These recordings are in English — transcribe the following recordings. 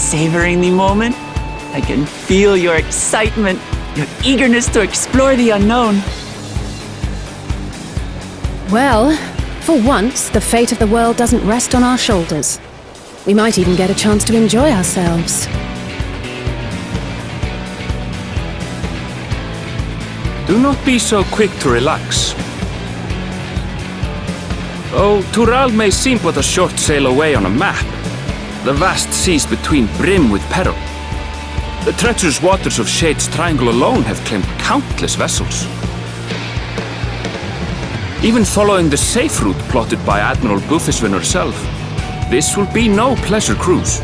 savoring the moment? I can feel your excitement, your eagerness to explore the unknown. Well, for once, the fate of the world doesn't rest on our shoulders. We might even get a chance to enjoy ourselves. Do not be so quick to relax. Though Tural may seem but a short sail away on a map, the vast seas between brim with peril. The treacherous waters of Shade's Triangle alone have claimed countless vessels. Even following the safe route plotted by Admiral Bufiswin herself, this will be no pleasure cruise.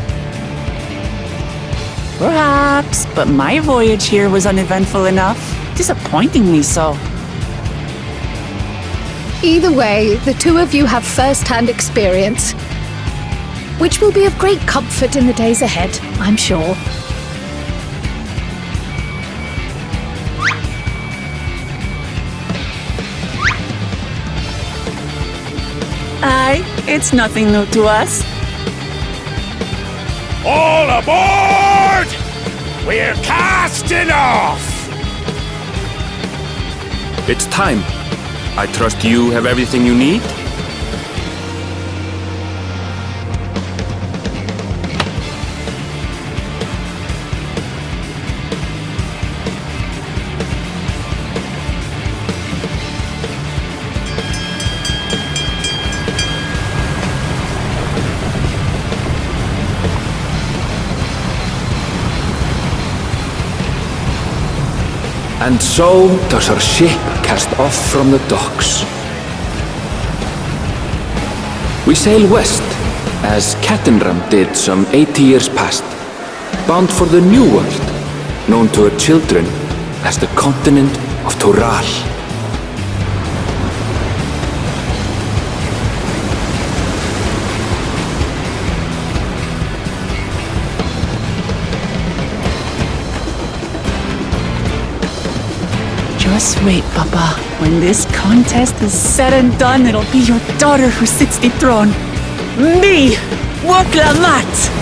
Perhaps, but my voyage here was uneventful enough. Disappointingly so. Either way, the two of you have first-hand experience, which will be of great comfort in the days ahead, I'm sure. Aye, it's nothing new to us. All aboard! We're casting off! It's time. I trust you have everything you need? And so does our ship cast off from the docks. We sail west, as Cattenram did some 80 years past, bound for the New World, known to her children as the continent of Tural. Just wait, Papa. When this contest is said and done, it'll be your daughter who sits the throne. Me, Wuk Lamat!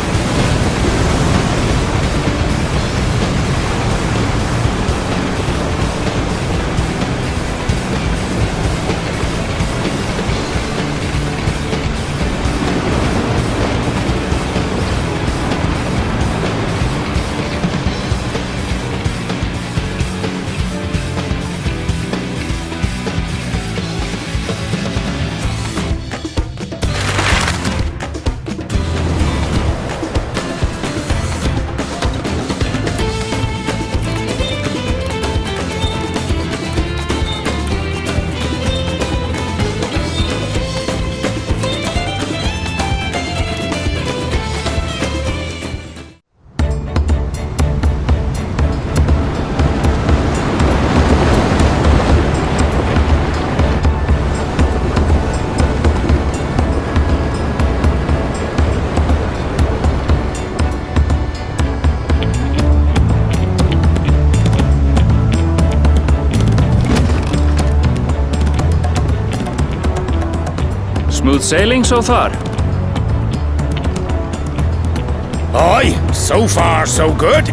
Smooth sailing so far? Aye, so far so good.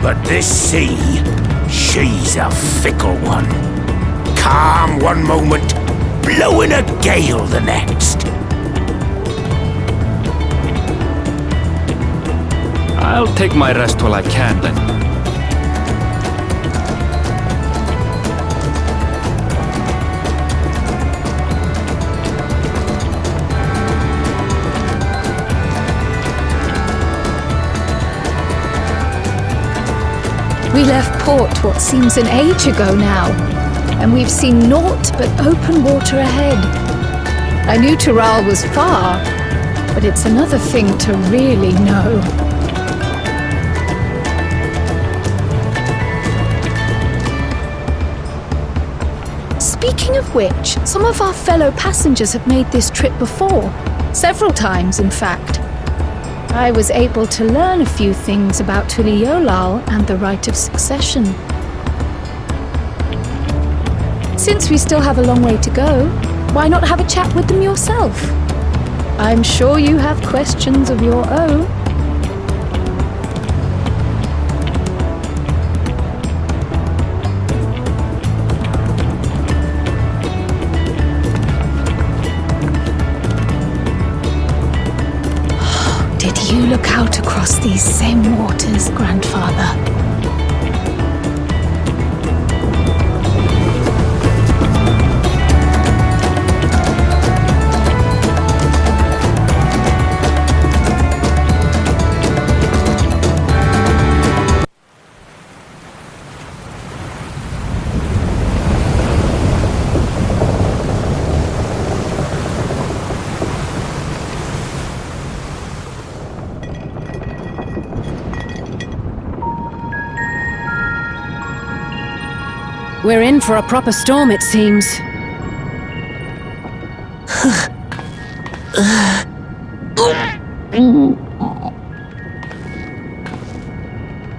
But this sea, she's a fickle one. Calm one moment, blowing a gale the next. I'll take my rest while I can then. We left port what seems an age ago now, and we've seen naught but open water ahead. I knew Tural was far, but it's another thing to really know. Speaking of which, some of our fellow passengers have made this trip before. Several times, in fact. I was able to learn a few things about Tuliyollal and the rite of succession. Since we still have a long way to go, why not have a chat with them yourself? I'm sure you have questions of your own. you look out across these same waters, Grandfather. We're in for a proper storm, it seems.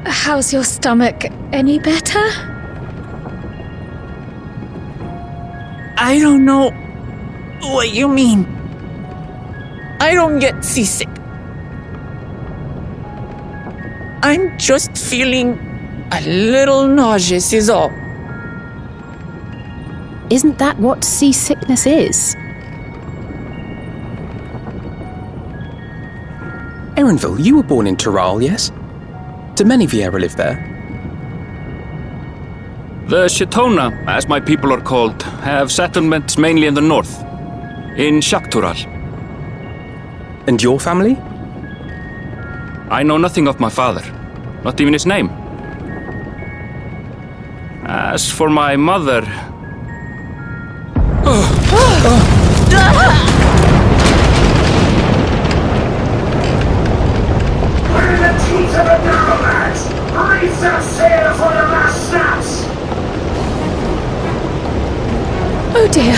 How's your stomach? Any better? I don't know what you mean. I don't get seasick. I'm just feeling a little nauseous is all. Isn't that what seasickness is? Eorzea, you were born in Tural, yes? Do many of you ever live there? The Shitona, as my people are called, have settlements mainly in the north, in Tural. And your family? I know nothing of my father, not even his name. As for my mother... We're in the teeth of the narrow, lads! Reef that sail for the last snaps! Oh dear.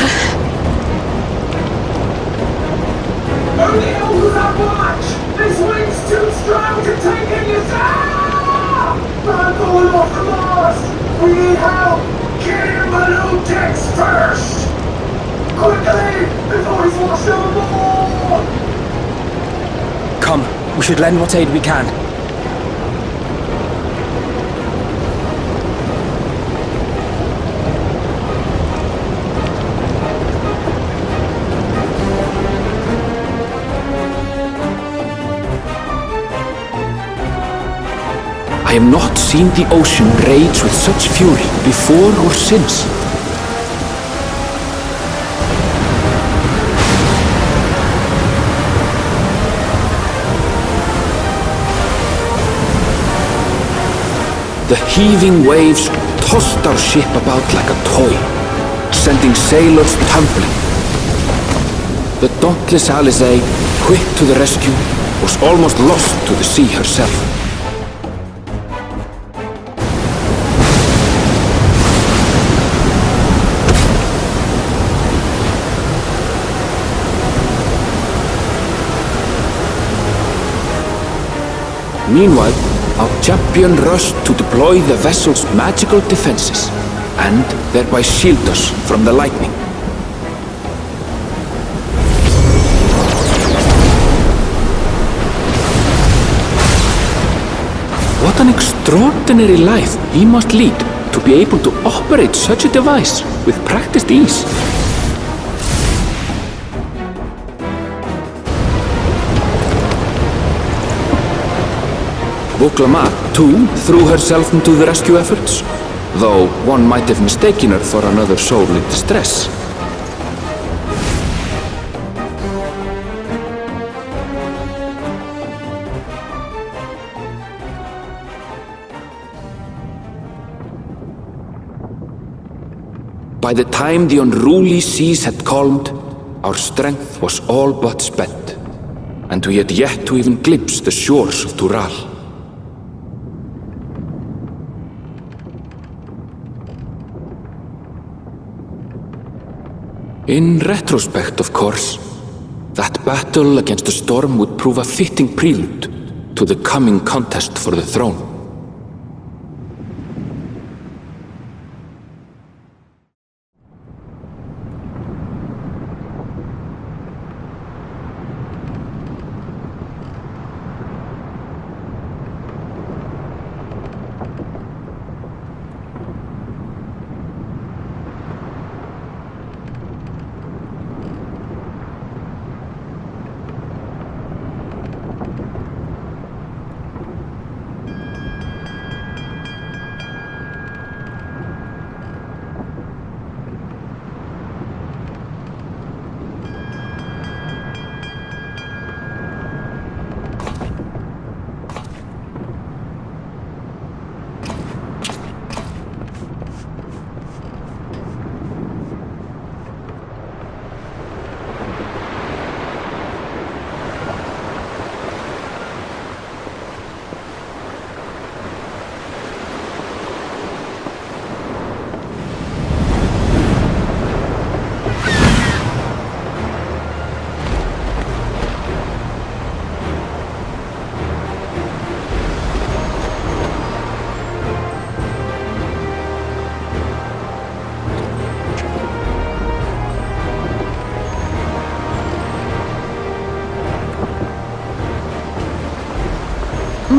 Only over that watch! This wind's too strong to take in your down! I'm going off the mast! We need help! Get him below decks first! Quickly! Before he's washed overboard! Come, we should lend what aid we can. I have not seen the ocean rage with such fury before or since. The heaving waves tossed our ship about like a toy, sending sailors tumbling. The dauntless Eorzea, quick to the rescue, was almost lost to the sea herself. Meanwhile, our champion rushed to deploy the vessel's magical defenses, and thereby shield us from the lightning. What an extraordinary life he must lead to be able to operate such a device with practiced ease. Wuk Lamat, too, threw herself into the rescue efforts, though one might have mistaken her for another soul in distress. By the time the unruly seas had calmed, our strength was all but spent, and we had yet to even glimpse the shores of Tural. In retrospect, of course, that battle against the storm would prove a fitting prelude to the coming contest for the throne.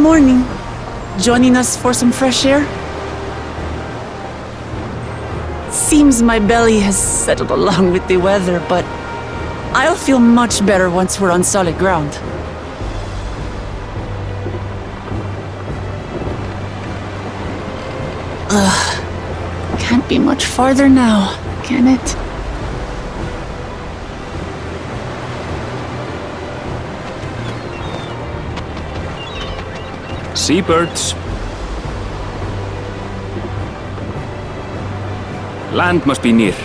morning. Joining us for some fresh air? Seems my belly has settled along with the weather, but I'll feel much better once we're on solid ground. Can't be much farther now, can it? Seabirds. Land must be near.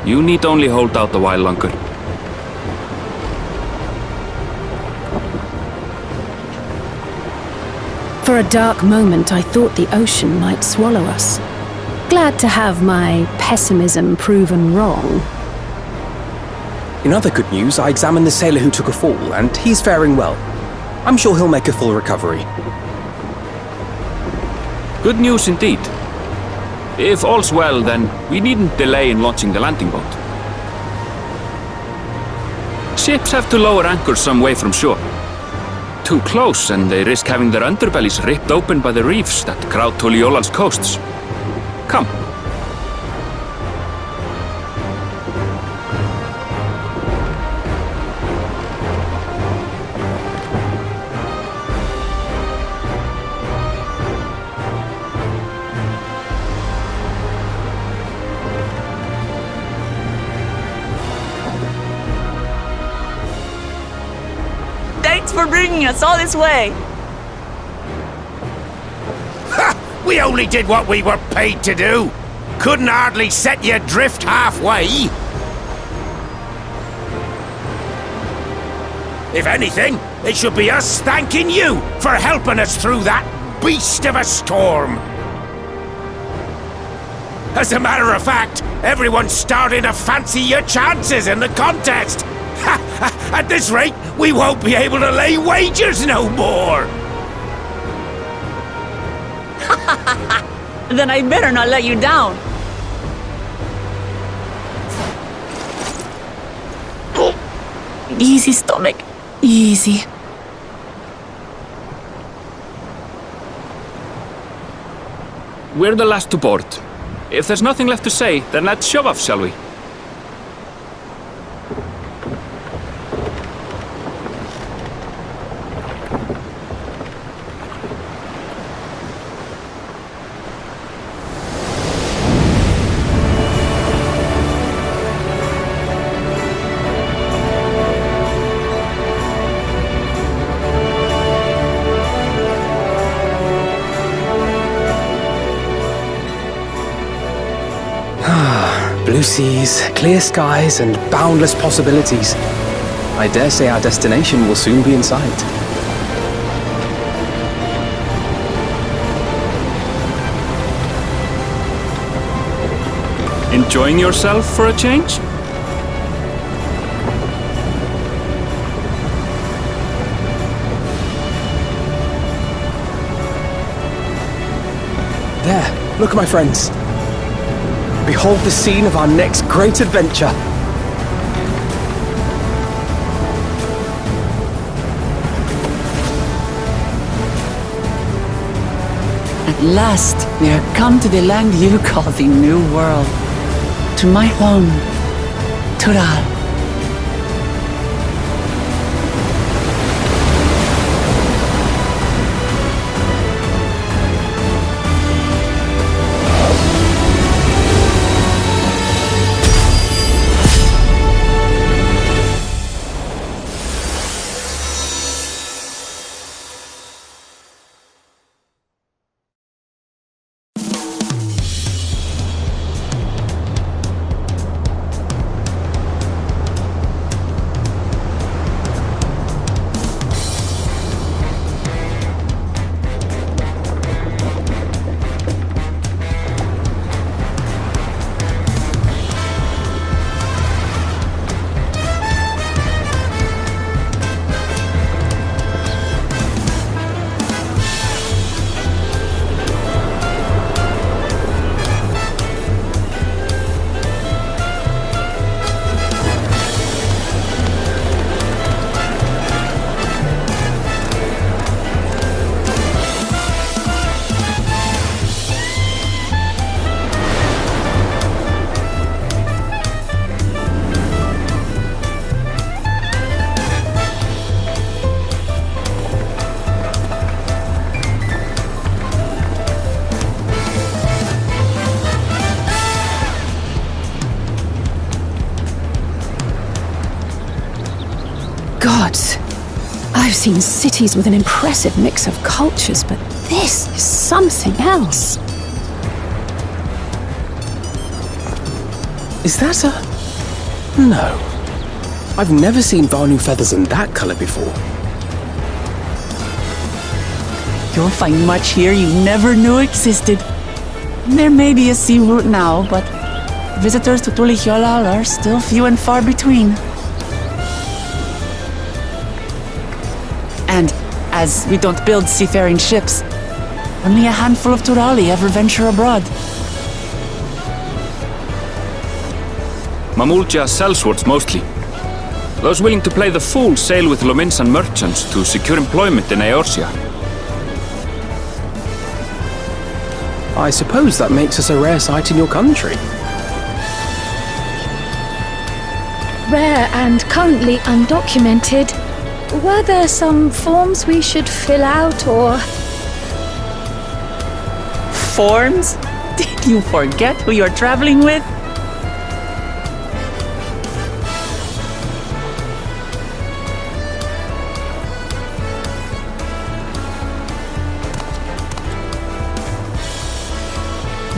You need only hold out a while longer. For a dark moment, I thought the ocean might swallow us. Glad to have my pessimism proven wrong. In other good news, I examined the sailor who took a fall, and he's faring well. I'm sure he'll make a full recovery. Good news indeed. If all's well, then we needn't delay in launching the landing boat. Ships have to lower anchors some way from shore. Too close, and they risk having their underbellies ripped open by the reefs that crowd Tuliyollal's coasts. Come. Thanks for bringing us all this way. Ha! We only did what we were paid to do. Couldn't hardly set you adrift halfway. If anything, it should be us thanking you for helping us through that beast of a storm. As a matter of fact, everyone's starting to fancy your chances in the contest. At this rate, we won't be able to lay wagers no more! Then I better not let you down. Easy, stomach. Easy. We're the last to board. If there's nothing left to say, then let's shove off, shall we? Blue seas, clear skies, and boundless possibilities. I dare say our destination will soon be in sight. Enjoying yourself for a change? There, look, my friends. Behold the scene of our next great adventure. At last, we are come to the land you call the New World. To my home, Tural. that? I've seen cities with an impressive mix of cultures, but this is something else. Is that a... No. I've never seen Vanu feathers in that color before. You'll find much here you never knew existed. There may be a sea route now, but visitors to Tuliyollal are still few and far between. And as we don't build seafaring ships, only a handful of Turali ever venture abroad. Mamulja sellswords mostly. Those willing to play the fool sail with Lominsan merchants to secure employment in Eorzea. I suppose that makes us a rare sight in your country. Rare and currently undocumented. Were there some forms we should fill out or... Forms? Did you forget who you're traveling with?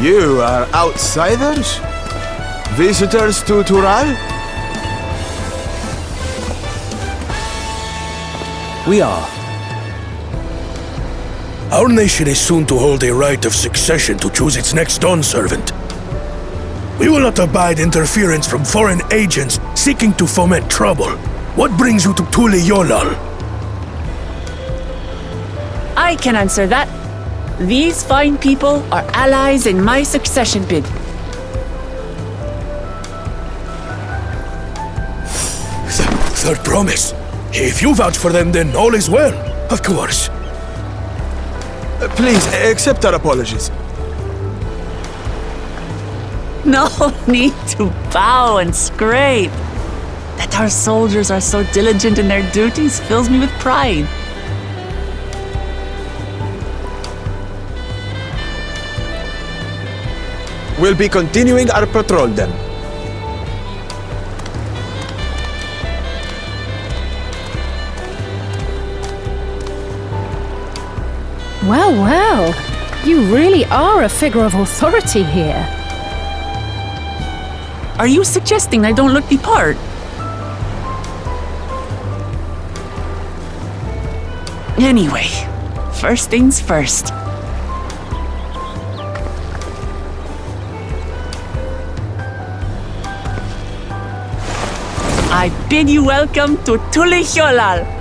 You are outsiders? Visitors to Tural? We are. Our nation is soon to hold a rite of succession to choose its next Dawn servant. We will not abide interference from foreign agents seeking to foment trouble. What brings you to Tuliyollal? I can answer that. These fine people are allies in my succession bid. Third promise. If you vouch for them, then all is well. Of course. Please, accept our apologies. No need to bow and scrape. That our soldiers are so diligent in their duties fills me with pride. We'll be continuing our patrol then. Well, well. You really are a figure of authority here. Are you suggesting I don't look the part? Anyway, first things first. I bid you welcome to Tuliyollal.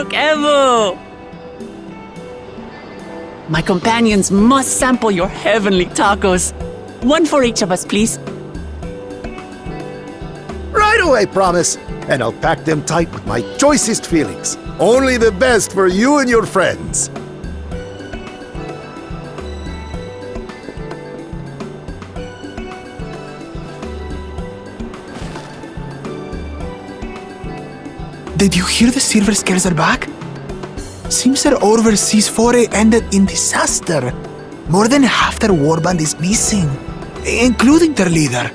took ever! My companions must sample your heavenly tacos. One for each of us, please. Right away, promise. And I'll pack them tight with my choicest feelings. Only the best for you and your friends. Did you hear the Silver Scales are back? Seems their overseas foray ended in disaster. More than half their warband is missing, including their leader.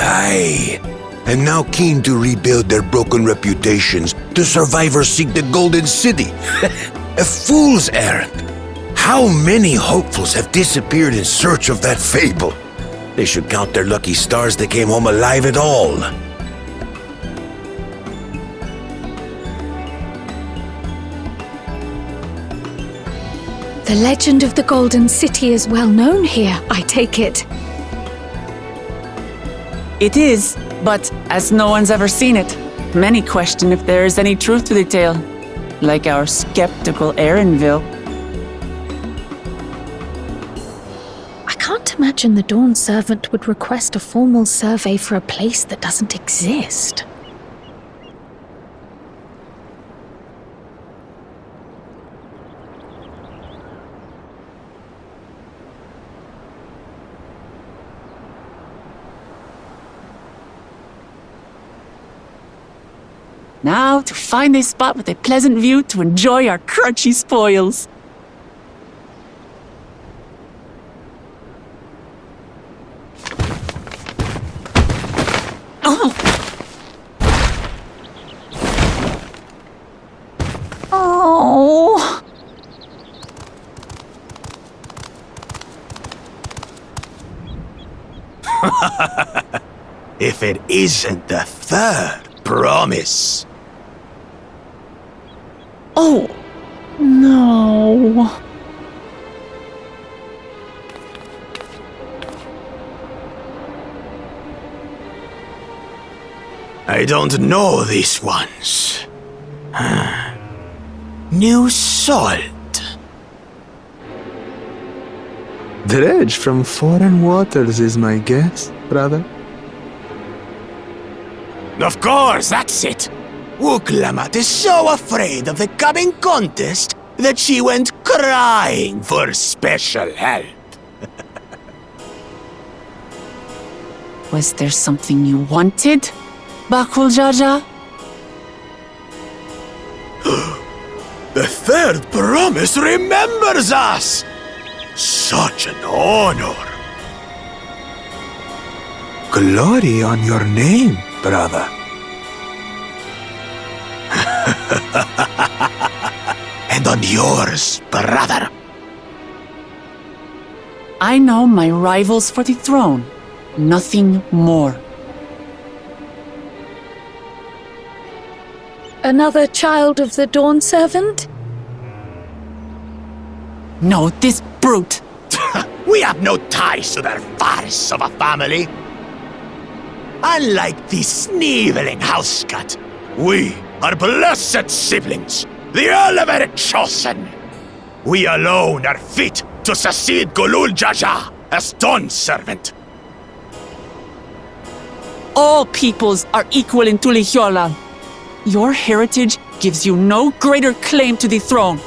Aye. And now keen to rebuild their broken reputations, the survivors seek the Golden City. A fool's errand. How many hopefuls have disappeared in search of that fable? They should count their lucky stars they came home alive at all. The legend of the Golden City is well known here, I take it. It is, but as no one's ever seen it, many question if there is any truth to the tale. Like our skeptical Erinville. I can't imagine the Dawn Servant would request a formal survey for a place that doesn't exist. Now to find a spot with a pleasant view to enjoy our crunchy spoils. Oh! Oh! If it isn't the third promise. Oh! No... I don't know these ones. New salt. Dredge from foreign waters is my guess, brother. Of course, that's it. Wuk Lamat is so afraid of the coming contest that she went crying for special help. Was there something you wanted, Bakul Jaja? The third promise remembers us! Such an honor! Glory on your name, brother. And on yours, brother. I know my rivals for the throne. Nothing more. Another child of the Dawn Servant? No, this brute. We have no ties to their farce of a family. Unlike the sneeveling housecut, we are blessed siblings, the elevated chosen. We alone are fit to succeed Gulul Jaja as Dawn Servant. All peoples are equal in Tuliyollal. Your heritage gives you no greater claim to the throne.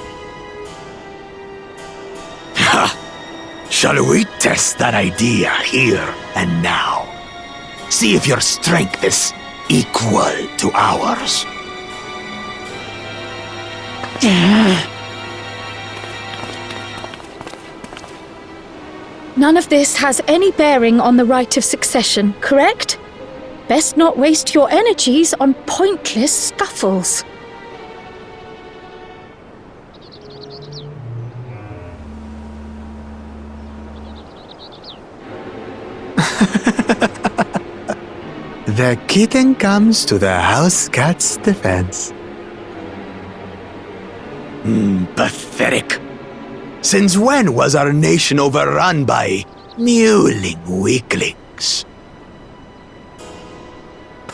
Ha! Shall we test that idea here and now? See if your strength is equal to ours. None of this has any bearing on the rite of succession, correct? Best not waste your energies on pointless scuffles. The kitten comes to the house cat's defense. Pathetic. Since when was our nation overrun by mewling weaklings?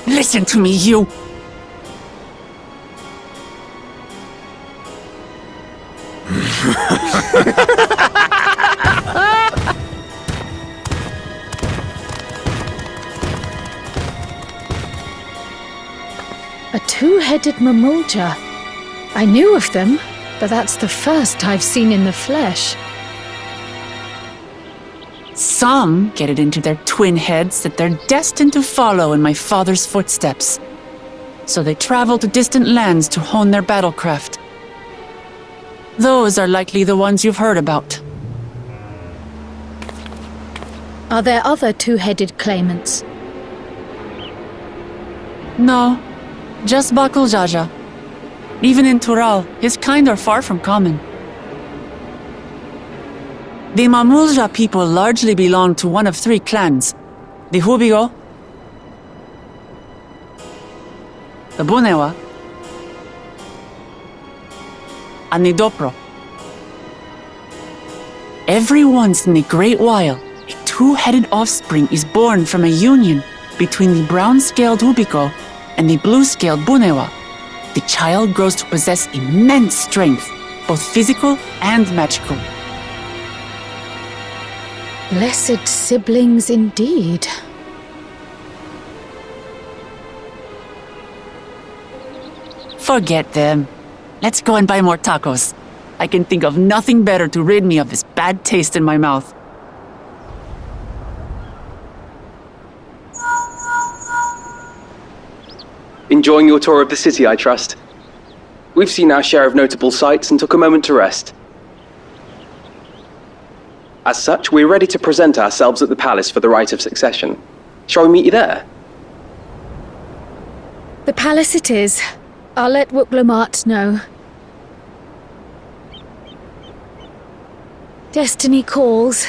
Listen to me, you! A two-headed mamulja. I knew of them, but that's the first I've seen in the flesh. Some get it into their twin heads that they're destined to follow in my father's footsteps. So they travel to distant lands to hone their battlecraft. Those are likely the ones you've heard about. Are there other two-headed claimants? No, just Bakul Jaja. Even in Tural, his kind are far from common. The Mamulja people largely belong to one of three clans. The Hubigo, the Bunewa, and the Dopro. Every once in a great while, a two-headed offspring is born from a union between the brown-scaled Hubigo and the blue-scaled Bunewa. The child grows to possess immense strength, both physical and magical. Blessed siblings indeed. Forget them. Let's go and buy more tacos. I can think of nothing better to rid me of this bad taste in my mouth. Enjoying your tour of the city, I trust. We've seen our share of notable sights and took a moment to rest. As such, we're ready to present ourselves at the palace for the rite of succession. Shall we meet you there? The palace it is. I'll let Wuk Lamat know. Destiny calls.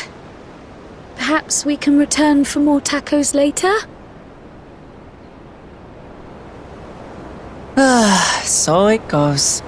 Perhaps we can return for more tacos later? So it goes.